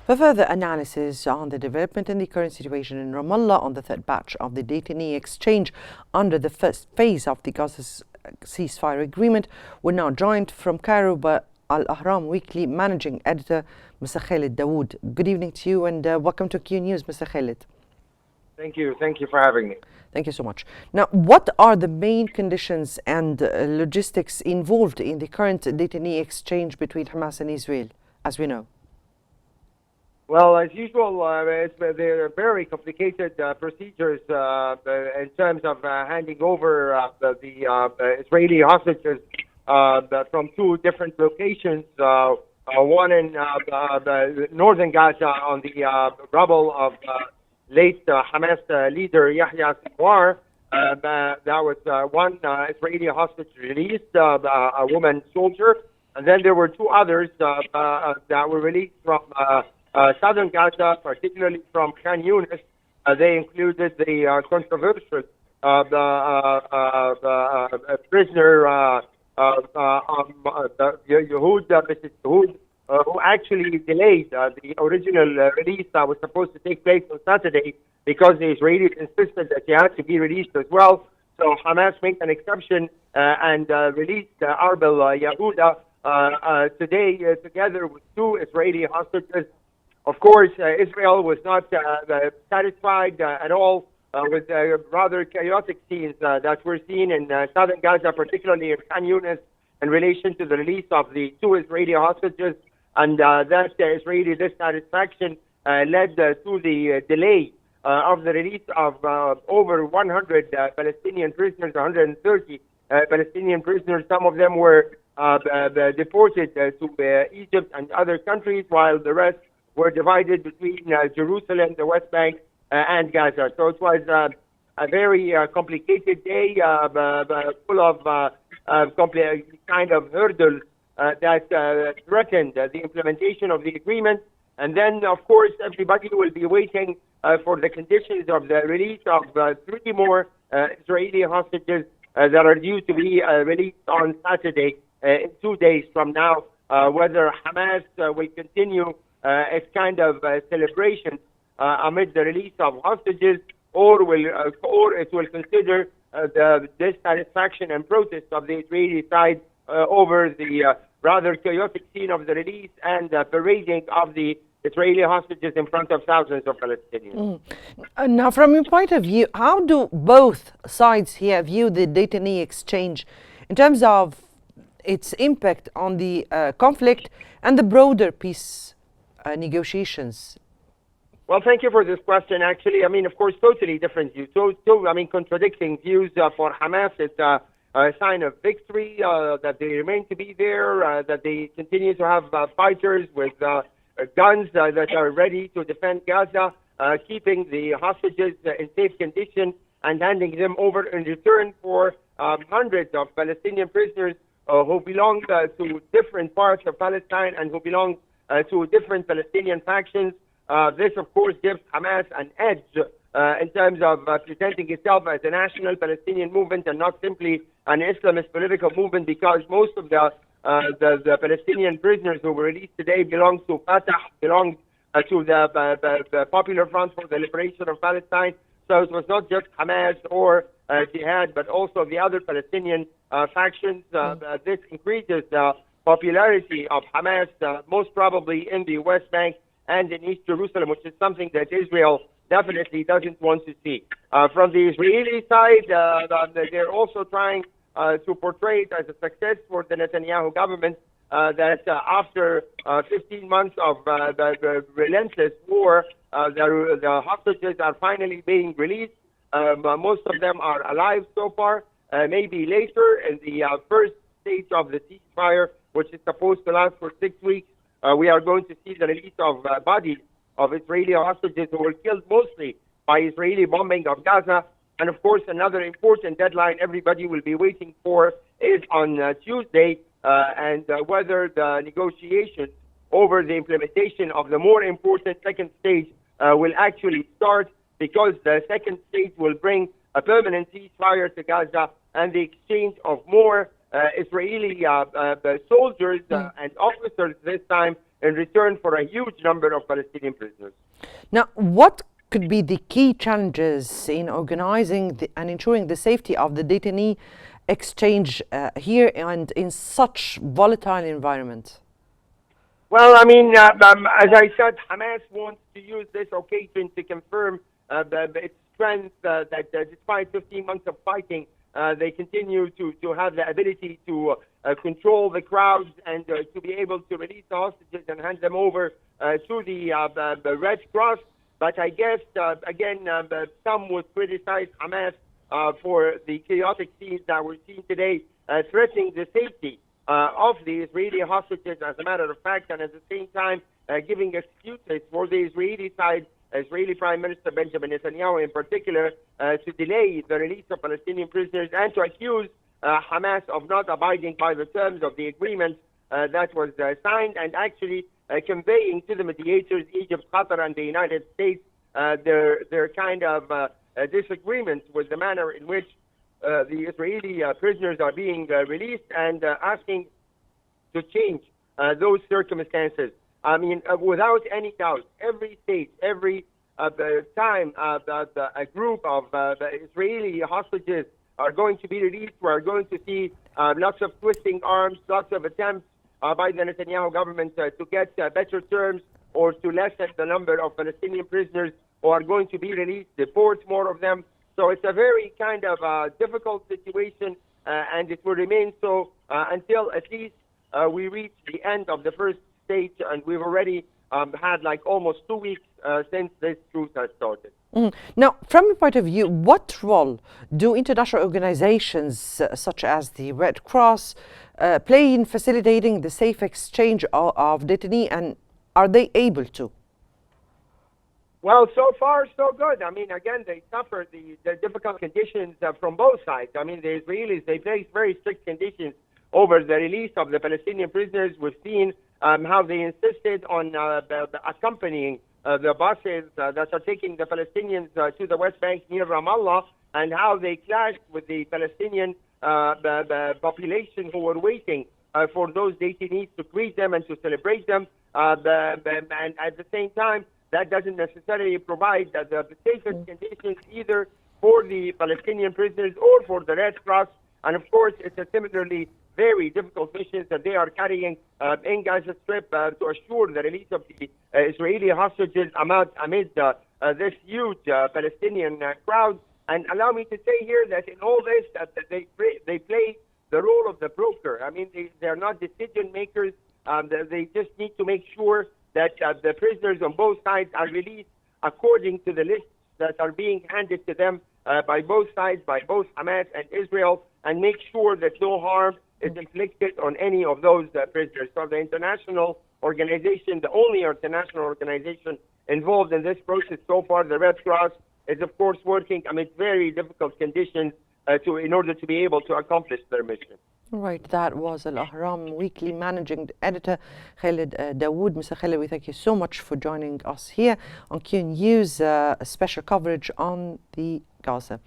For further analysis on the development in the current situation in Ramallah on the third batch of the detainee exchange under the first phase of the Gaza ceasefire agreement, we're now joined from Cairo by Al Ahram Weekly Managing Editor, Mr. Khaled Dawoud. Good evening to you and welcome to Qnews, Mr. Khaled. Thank you. Thank you for having me. Thank you so much. Now, what are the main conditions and logistics involved in the current detainee exchange between Hamas and Israel, as we know? Well, as usual, they're very complicated procedures in terms of handing over the Israeli hostages from two different locations. One in northern Gaza on the rubble of late Hamas leader Yahya Sinwar. That was one Israeli hostage released, a woman soldier, and then there were two others that were released from southern Gaza, particularly from Qnews. They included the controversial prisoner Mrs. Dawoud, who actually delayed the original release that was supposed to take place on Saturday because the Israelis insisted that she had to be released as well. So Hamas made an exception and released Arbel Yehuda today together with two Israeli hostages. Of course, Israel was not satisfied at all with rather chaotic scenes that we're seeing in southern Gaza, particularly in Qnews, in relation to the release of the two Israeli hostages. And that Israeli dissatisfaction led to the delay of the release of over 100 Palestinian prisoners, 130 Palestinian prisoners. Some of them were deported to Egypt and other countries, while the rest were divided between Jerusalem, the West Bank, and Gaza. So it was a very complicated day, full of kind of hurdles that threatened the implementation of the agreement. And then, of course, everybody will be waiting for the conditions of the release of three more Israeli hostages that are due to be released on Saturday, in 2 days from now, whether Hamas will continue its kind of celebration amid the release of hostages, or it will consider the dissatisfaction and protest of the Israeli side over the rather chaotic scene of the release and parading of the Israeli hostages in front of thousands of Palestinians. Now, from your point of view, how do both sides here view the detainee exchange in terms of its impact on the conflict and the broader peace negotiations? Well, thank you for this question. Actually, I mean, of course, totally different views. So, contradicting views. For Hamas, it's a sign of victory that they remain to be there, that they continue to have fighters with guns that are ready to defend Gaza, keeping the hostages in safe condition and handing them over in return for hundreds of Palestinian prisoners who belong to different parts of Palestine and who belong to different Palestinian factions. This, of course, gives Hamas an edge in terms of presenting itself as a national Palestinian movement and not simply an Islamist political movement, because most of the Palestinian prisoners who were released today belong to Fatah, belong to the Popular Front for the Liberation of Palestine. So it was not just Hamas or Jihad, but also the other Palestinian factions. This increases the popularity of Hamas, most probably in the West Bank and in East Jerusalem, which is something that Israel definitely doesn't want to see. From the Israeli side, they're also trying to portray it as a success for the Netanyahu government, that after 15 months of the relentless war, the hostages are finally being released. Most of them are alive so far. Maybe later, in the first stage of the ceasefire, which is supposed to last for 6 weeks, we are going to see the release of bodies of Israeli hostages who were killed mostly by Israeli bombing of Gaza. And of course, another important deadline everybody will be waiting for is on Tuesday, and whether the negotiations over the implementation of the more important second stage will actually start, because the second stage will bring a permanent ceasefire to Gaza and the exchange of more Israeli soldiers and officers this time in return for a huge number of Palestinian prisoners. Now, what could be the key challenges in organizing and ensuring the safety of the detainee exchange here and in such volatile environment? Well, I mean, as I said, Hamas wants to use this occasion to confirm its strength, that despite 15 months of fighting, they continue to have the ability to control the crowds and to be able to release the hostages and hand them over to the Red Cross. But I guess, again, some would criticize Hamas for the chaotic scenes that we're seeing today, threatening the safety of the Israeli hostages, as a matter of fact, and at the same time giving excuses for the Israeli side, Israeli Prime Minister Benjamin Netanyahu in particular, to delay the release of Palestinian prisoners and to accuse Hamas of not abiding by the terms of the agreement that was signed, and actually conveying to the mediators, Egypt, Qatar, and the United States, their kind of disagreement with the manner in which the Israeli prisoners are being released, and asking to change those circumstances. I mean, without any doubt, every state, every time a group of Israeli hostages are going to be released, we are going to see lots of twisting arms, lots of attempts by the Netanyahu government to get better terms or to lessen the number of Palestinian prisoners who are going to be released, deport more of them. So it's a very kind of difficult situation, and it will remain so until at least we reach the end of the first stage, and we've already had like almost 2 weeks since this truce has started. Now, from your point of view, what role do international organizations such as the Red Cross play in facilitating the safe exchange of detainees, and are they able to? Well, so far, so good. I mean, again, they suffer the difficult conditions from both sides. I mean, the Israelis, they place very strict conditions over the release of the Palestinian prisoners. We've seen how they insisted on accompanying the buses that are taking the Palestinians to the West Bank near Ramallah, and how they clashed with the Palestinian population who were waiting for those detainees to greet them and to celebrate them. And at the same time, that doesn't necessarily provide the safest conditions either for the Palestinian prisoners or for the Red Cross. And of course, it's a similarly very difficult mission that they are carrying in Gaza Strip to assure the release of the Israeli hostages amid this huge Palestinian crowd. And allow me to say here that in all this, they play the role of the broker. I mean, they are not decision makers. They just need to make sure that the prisoners on both sides are released according to the lists that are being handed to them by both sides, by both Hamas and Israel, and make sure that no harm is inflicted on any of those prisoners. So the international organization, the only international organization involved in this process so far, the Red Cross, is of course working amid very difficult conditions in order to be able to accomplish their mission. Right, that was Al Ahram Weekly Managing Editor Khaled Dawoud. Mr. Khaled, we thank you so much for joining us here on Qnews, a special coverage on the Gaza.